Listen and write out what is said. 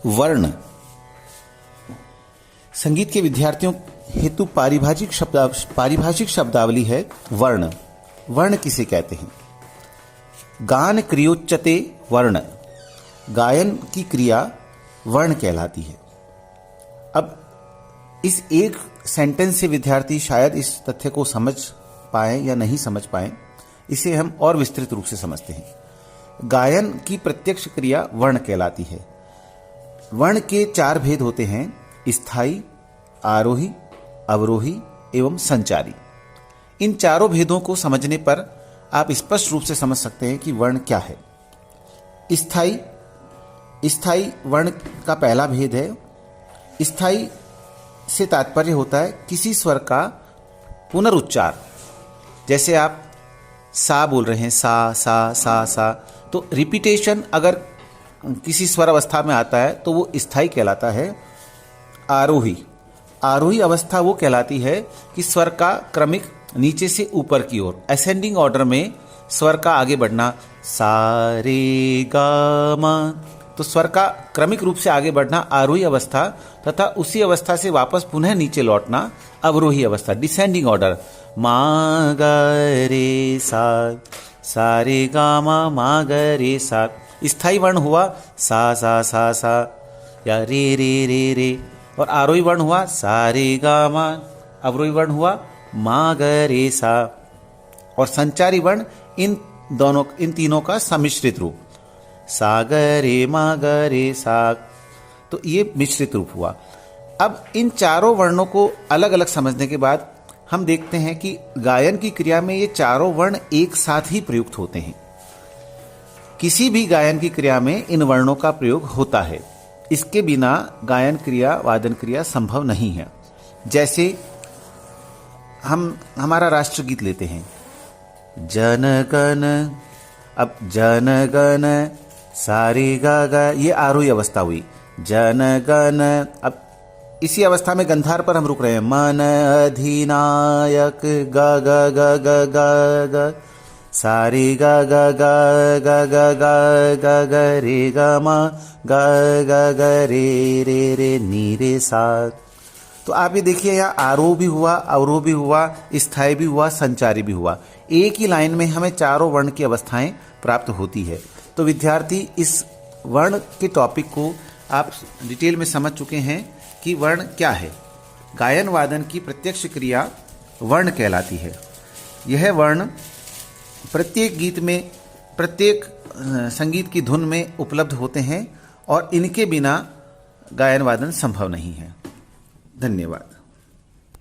वर्ण संगीत के विद्यार्थियों हेतु पारिभाषिक शब्दावली है वर्ण। वर्ण किसे कहते हैं? गान क्रियोच्यते वर्ण, गायन की क्रिया वर्ण कहलाती है। अब इस एक सेंटेंस से विद्यार्थी शायद इस तथ्य को समझ पाए या नहीं समझ पाए, इसे हम और विस्तृत रूप से समझते हैं। गायन की प्रत्यक्ष क्रिया वर्ण कहलाती है। वर्ण के 4 भेद होते हैं: स्थायी, आरोही, अवरोही एवं संचारी। इन चारों भेदों को समझने पर आप स्पष्ट रूप से समझ सकते हैं कि वर्ण क्या है। स्थायी वर्ण का पहला भेद है। स्थायी से तात्पर्य होता है किसी स्वर का पुनरुच्चार। जैसे आप सा बोल रहे हैं, सा सा सा सा, तो रिपीटेशन अगर किसी स्वर अवस्था में आता है तो वो स्थायी कहलाता है। आरोही अवस्था वो कहलाती है कि स्वर का क्रमिक नीचे से ऊपर की ओर असेंडिंग ऑर्डर में स्वर का आगे बढ़ना, सा रे गा मा, तो स्वर का क्रमिक रूप से आगे बढ़ना आरोही अवस्था, तथा उसी अवस्था से वापस पुनः नीचे लौटना अवरोही अवस्था, डिसेंडिंग ऑर्डर, मा गा रे सा रे गा मा गा रे सा। स्थायी वर्ण हुआ सा सा सा सा या रे रे रे रे, और आरोही वर्ण हुआ सा रे गा मा, अवरोही वर्ण हुआ मा ग रे सा, और संचारी वर्ण इन तीनों का सम्मिश्रित रूप, सा ग रे मा ग रे सा। तो ये मिश्रित रूप हुआ। अब इन चारों वर्णों को अलग अलग समझने के बाद हम देखते हैं कि गायन की क्रिया में ये चारों वर्ण एक साथ ही प्रयुक्त होते हैं। किसी भी गायन की क्रिया में इन वर्णों का प्रयोग होता है। इसके बिना गायन क्रिया, वादन क्रिया संभव नहीं है। जैसे हम हमारा राष्ट्रगीत लेते हैं, जन गण, अब जन गण सारे गा गा, ये आरोही अवस्था हुई। जन गण, अब इसी अवस्था में गंधार पर हम रुक रहे हैं, मन अधिनायक गा गा गा गा गा गा, सारे गा गा गा गा गा गा गा गा रे गा मा गा गा गा रे रे रे नी रे सा। तो आप ये देखिए, यहाँ आरोह भी हुआ, अवरोह भी हुआ, स्थायी भी हुआ, संचारी भी हुआ। एक ही लाइन में हमें चारों वर्ण की अवस्थाएं प्राप्त होती है। तो विद्यार्थी इस वर्ण के टॉपिक को आप डिटेल में समझ चुके हैं कि वर्ण क्या है। गायन वादन की प्रत्यक्ष क्रिया वर्ण कहलाती है। यह वर्ण प्रत्येक गीत में, प्रत्येक संगीत की धुन में उपलब्ध होते हैं और इनके बिना गायन वादन संभव नहीं है। धन्यवाद।